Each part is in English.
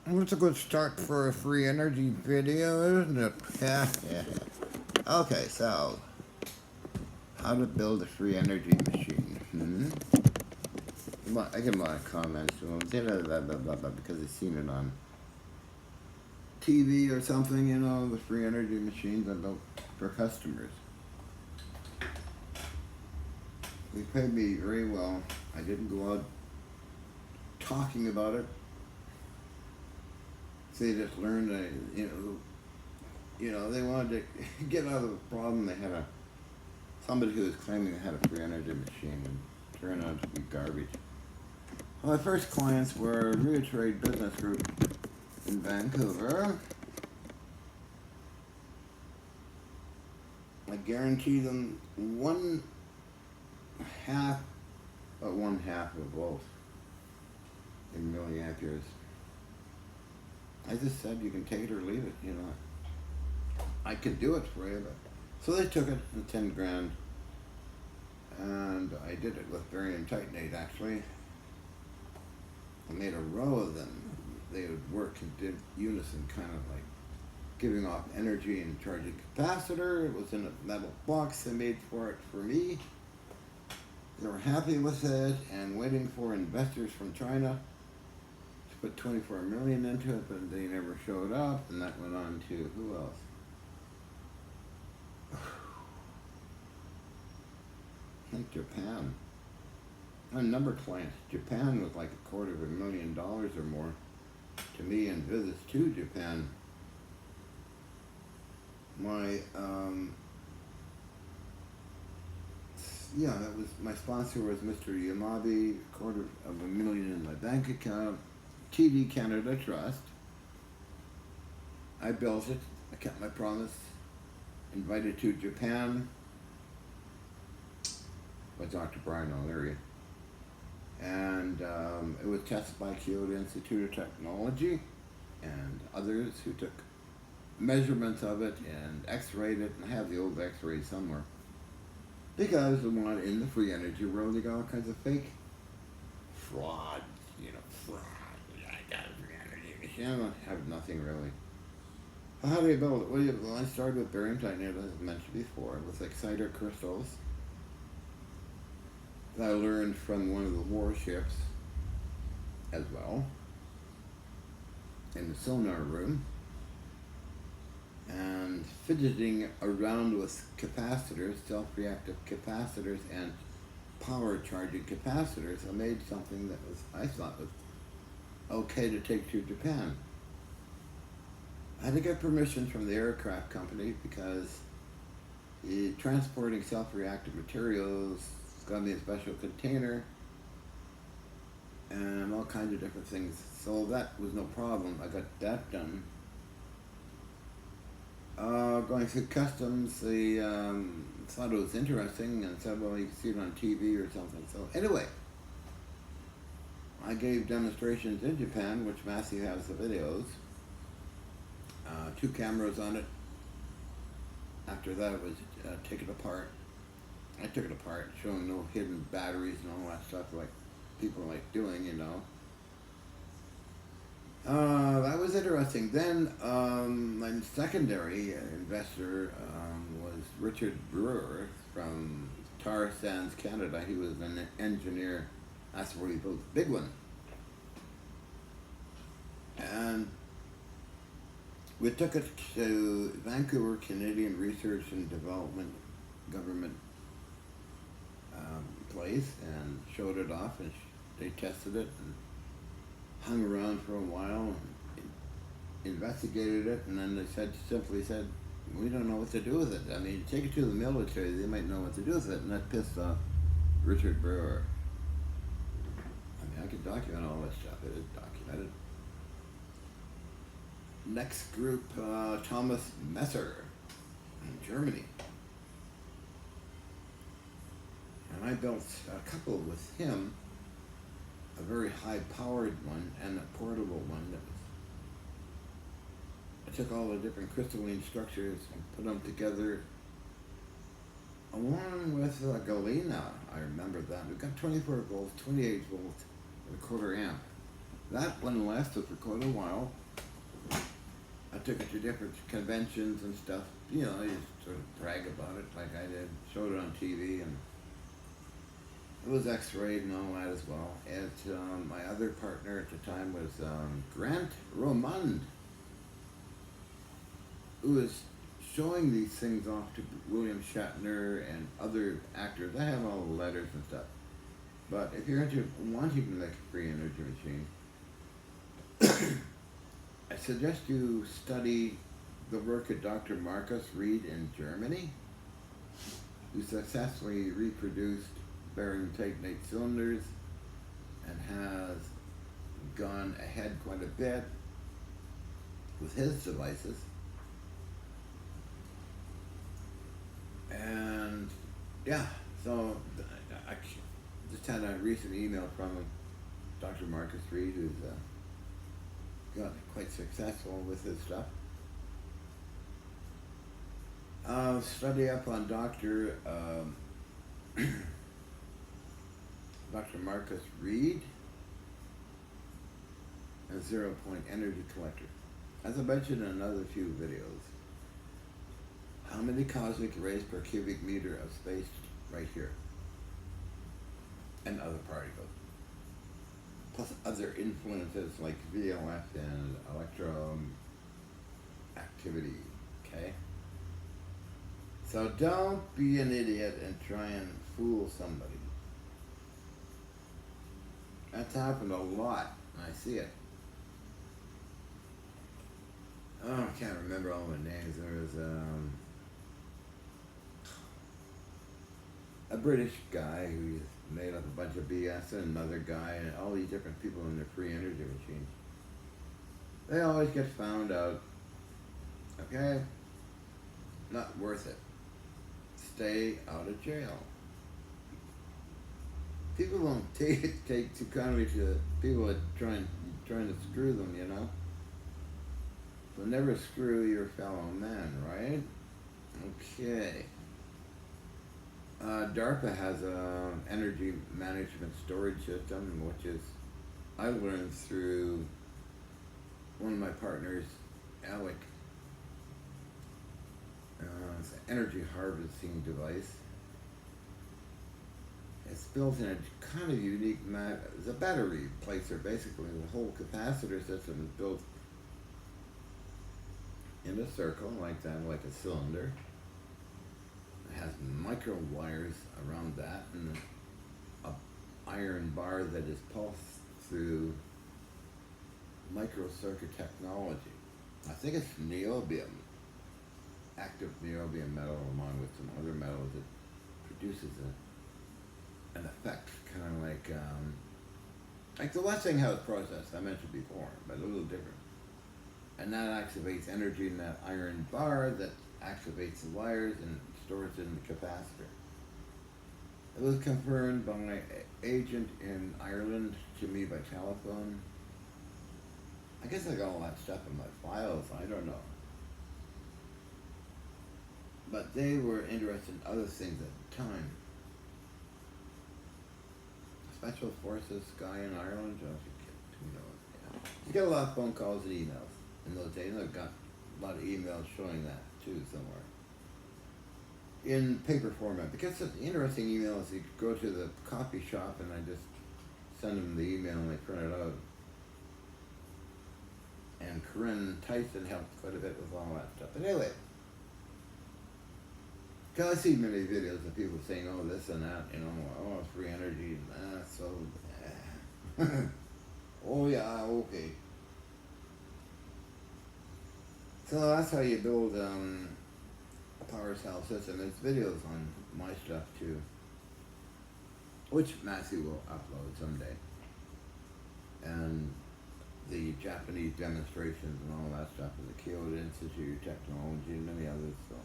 That's a good start for a free energy video, isn't it? Yeah, yeah. Okay, so how to build a free energy machine? I get a lot of comments to them, because they've seen it on TV or something. The free energy machines are built for customers. They paid me very well. I didn't go out talking about it. They just learned, they wanted to get out of the problem. They had somebody who was claiming they had a free energy machine and turned out to be garbage. Well, my first clients were Reatrade Business Group in Vancouver. I guarantee them one half of both in milliamperes. I just said you can take it or leave it. I can do it for you, but so they took it in 10 grand, and I did it with barium titanate actually. I made a row of them. They would work in unison, kind of like giving off energy and charging capacitor. It was in a metal box they made for me. They were happy with it and waiting for investors from China to put 24 million into it, but they never showed up, and that went on to who else? I think Japan. A number of clients. Japan was like $250,000 or more to me, and visits to Japan. That was my sponsor was Mr. Yamabe, $250,000 in my bank account, TD Canada Trust. I built it. I kept my promise. Invited to Japan by Dr. Brian O'Leary. And it was tested by Kyoto Institute of Technology and others who took measurements of it and x-rayed it, and I have the old x-rays somewhere. Because the one in the free energy world, you got all kinds of fake fraud, fraud. I got a free energy machine. I don't have nothing really. How do you build it? Well, I started with barium titanate, as I mentioned before, with exciter crystals that I learned from one of the warships as well in the sonar room, and fidgeting around with capacitors, self-reactive capacitors, and power charging capacitors. I made something that I thought was okay to take to Japan. I had to get permission from the aircraft company because transporting self-reactive materials is going to be a special container and all kinds of different things. So that was no problem. I got that done. Going through customs, they thought it was interesting and said, well, you can see it on TV or something. So anyway, I gave demonstrations in Japan, which Matthew has the videos. 2 cameras on it. After that, it was take it apart. I took it apart, showing no hidden batteries and all that stuff like people like doing, That was interesting. Then my secondary investor was Richard Brewer from Tar Sands, Canada. He was an engineer. That's where he built the big one. And we took it to Vancouver Canadian Research and Development government place and showed it off, and they tested it and hung around for a while and investigated it, and then they simply said, we don't know what to do with it. I mean, take it to the military, they might know what to do with it, and that pissed off Richard Brewer. I mean, I could document all this stuff. It is documented. Next group, Thomas Messer in Germany. And I built a couple with him, a very high-powered one and a portable one. I took all the different crystalline structures and put them together, along with Galena. I remember that. We got 24 volts, 28 volts, and a quarter amp. That one lasted for quite a while. I took it to different conventions and stuff. You know, I just sort of brag about it like I did. Showed it on TV, and it was X-rayed and all that as well. And my other partner at the time was Grant Romand, who was showing these things off to William Shatner and other actors. I have all the letters and stuff. But if you're wanting to make a free energy machine, I suggest you study the work of Dr. Marcus Reed in Germany, who successfully reproduced barium titanate cylinders and has gone ahead quite a bit with his devices. And yeah, so I just had a recent email from him, Dr. Marcus Reed, who's got quite successful with his stuff. Study up on Dr. Dr. Marcus Reed, a 0 point energy collector. As I mentioned in another few videos, how many cosmic rays per cubic meter of space right here? And other particles. Plus other influences like VOF and electroactivity, okay? So don't be an idiot and try and fool somebody. That's happened a lot. I see it. Oh, I can't remember all the names. There was a British guy who made up a bunch of BS, and another guy, and all these different people in their free energy machines. They always get found out. Okay? Not worth it. Stay out of jail. People don't take too kindly to people that trying to screw them, you know? So never screw your fellow man, right? Okay. DARPA has a energy management storage system, which is I learned through one of my partners, Alec. It's an energy harvesting device. It's built in a kind of unique it's a battery placer, basically. The whole capacitor system is built in a circle like that, like a cylinder. It has micro wires around that and an iron bar that is pulsed through microcircuit technology. I think it's niobium, active niobium metal, along with some other metals that produces an effect, kind of like the Westinghouse process I mentioned before, but a little different. And that activates energy in that iron bar that activates the wires and stores it in the capacitor. It was confirmed by an agent in Ireland to me by telephone. I guess I got all that stuff in my files, I don't know. But they were interested in other things at the time. Special Forces guy in Ireland, who knows? Yeah. You get a lot of phone calls and emails in those days. I've got a lot of emails showing that too somewhere. In paper format. Because the interesting email is you go to the coffee shop and I just send them the email and they print it out. And Corinne Tyson helped quite a bit with all that stuff. But anyway, because I see many videos of people saying, oh, this and that, you know, oh, free energy, so, oh yeah, okay. So that's how you build a power cell system. There's videos on my stuff too, which Matthew will upload someday. And the Japanese demonstrations and all that stuff at the Kyoto Institute of Technology and many others. So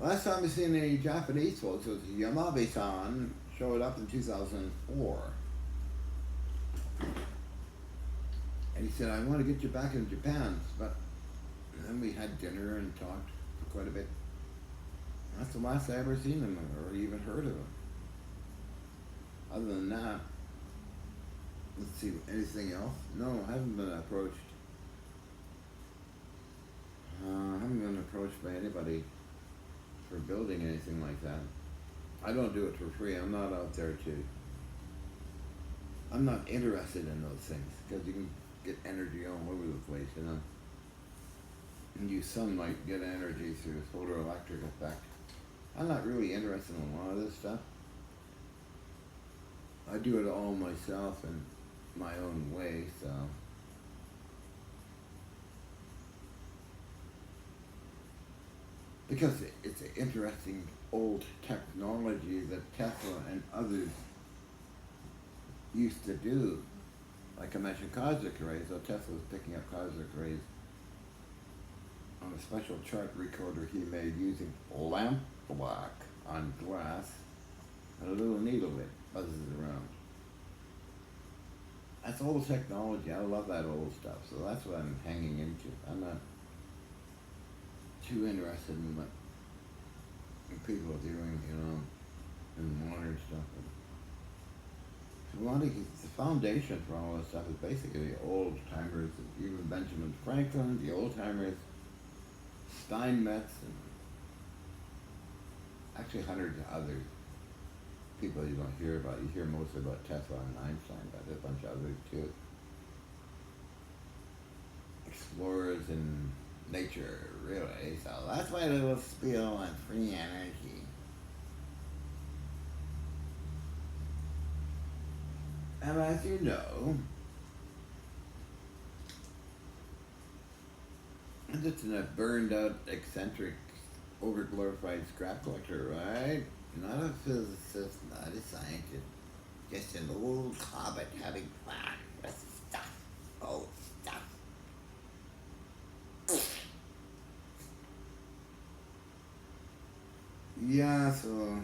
last time I seen any Japanese folks was Yamabe-san, showed up in 2004. And he said, I want to get you back in Japan. But then we had dinner and talked for quite a bit. That's the last I ever seen him or even heard of him. Other than that, Let's see, anything else? No, I haven't been approached. I haven't been approached by anybody for building anything like that. I don't do it for free. I'm not out there to. I'm not interested in those things because you can get energy all over the place, you know. And use sunlight, get energy through photoelectric effect. I'm not really interested in a lot of this stuff. I do it all myself in my own way, so. Because it's an interesting old technology that Tesla and others used to do. Like I mentioned, cosmic rays, so Tesla was picking up cosmic rays on a special chart recorder he made using lamp black on glass, and a little needle that buzzes around. That's old technology. I love that old stuff, so that's what I'm hanging into. I'm not too interested in what people are doing, you know, in modern stuff. The foundation for all this stuff is basically the old timers, even Benjamin Franklin, the old timers, Steinmetz, and actually hundreds of other people you don't hear about. You hear mostly about Tesla and Einstein, but there's a bunch of others too. Explorers in nature, really. So that's my little spiel on free energy. And as you know, I'm just a burned out, eccentric, overglorified scrap collector, right? Not a physicist, not a scientist, just an old hobbit having fun with stuff, old stuff. Yeah, so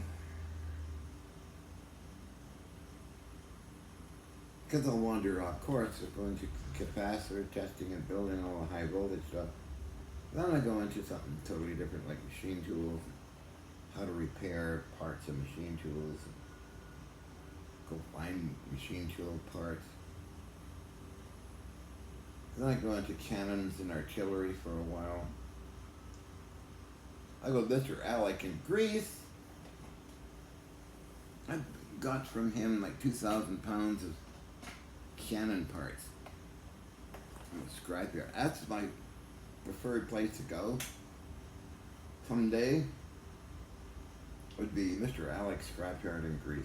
because I'll wander off course, we're going to capacitor testing and building all the high voltage stuff. Then I go into something totally different, like machine tools, how to repair parts of machine tools, go find machine tool parts. Then I go into cannons and artillery for a while. I go Mr. Alec in Greece. I got from him like 2,000 pounds of cannon parts from a scrapyard. That's my preferred place to go someday. Would be Mr. Alec's scrapyard in Greece.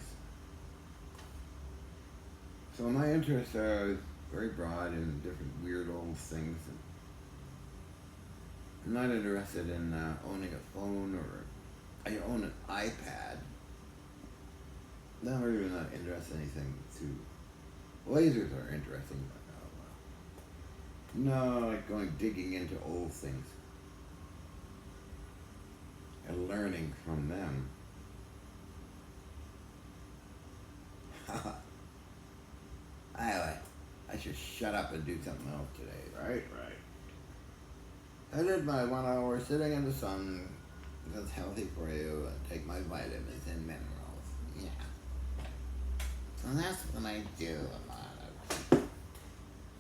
So my interests are very broad in different weird old things. I'm not interested in owning a phone, or I own an iPad. No, I'm really not interested in anything too. Lasers are interesting, but no, like going digging into old things and learning from them. I should shut up and do something else today, right? Right. I did my 1 hour sitting in the sun. That's healthy for you. And take my vitamins and minerals. Yeah. So that's what I do a lot of.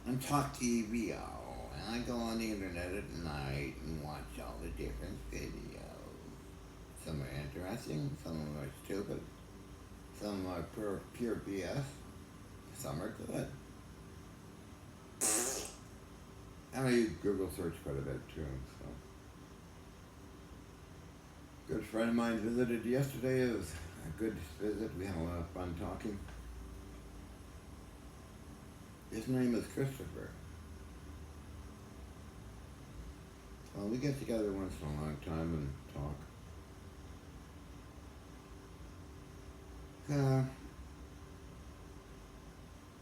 And talk TV all. And I go on the internet at night and watch all the different videos. Some are interesting, some of them are stupid, some are pure BS, some are good. And I use Google search quite a bit too, so. Good friend of mine visited yesterday. It was a good visit. We had a lot of fun talking. His name is Christopher. Well, we get together once in a long time and talk.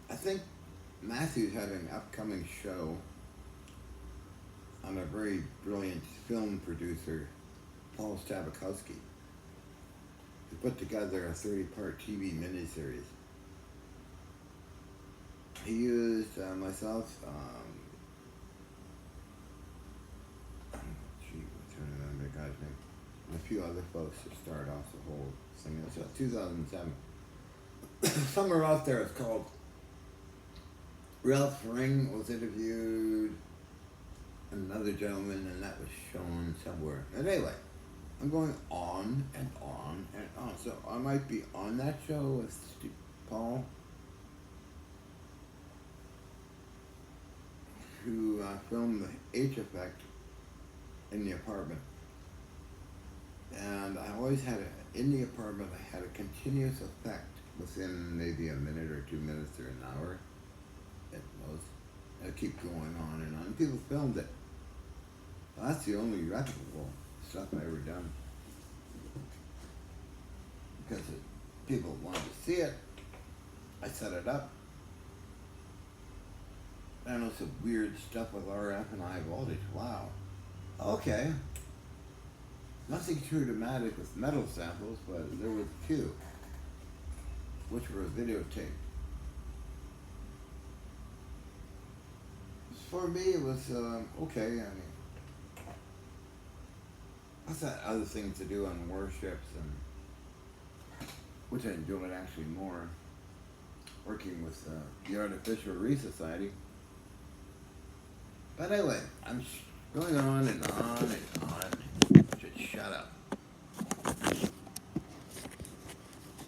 I think Matthew's having an upcoming show on a very brilliant film producer, Paul Stabakowski, who put together a 30-part TV miniseries. He used myself, what's the guy's name, and a few other folks to start off the whole thing. It was 2007. Somewhere out there it's called Ralph Ring was interviewed, another gentleman, and that was shown somewhere. And anyway, I'm going on and on and on. So I might be on that show with Steve Paul, who filmed the H effect in the apartment. And I always had in the apartment, I had a continuous effect within maybe a minute or 2 minutes or an hour at most. It'd keep going on and on. People filmed it. Well, that's the only reputable stuff I ever done. Because people wanted to see it. I set it up. I know some weird stuff with RF and high voltage. Wow. Okay. Nothing too dramatic with metal samples, but there were a few, which were videotaped. For me, it was okay. I mean, I had other things to do on warships, and which I enjoyed actually more. Working with the Artificial Reef Society. But anyway, I'm going on and on and on. Just shut up.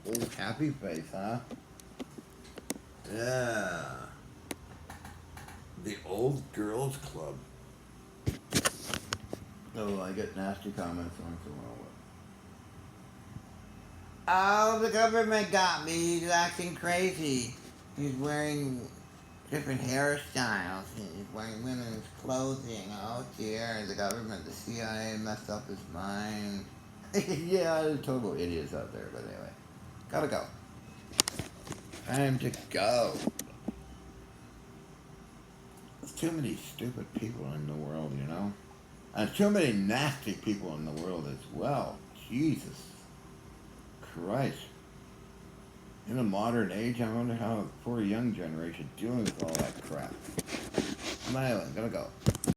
Old happy face, huh? Yeah. The old girls club. Oh, I get nasty comments once in a while. Oh, the government got me. He's acting crazy. He's wearing different hairstyles. He's wearing women's clothing. Oh dear, the government, the CIA messed up his mind. Yeah, there's total idiots out there, but anyway. Gotta go. Time to go. There's too many stupid people in the world, you know? And too many nasty people in the world as well. Jesus Christ. In a modern age, I wonder how the poor young generation dealing with all that crap. Anyway, gotta go.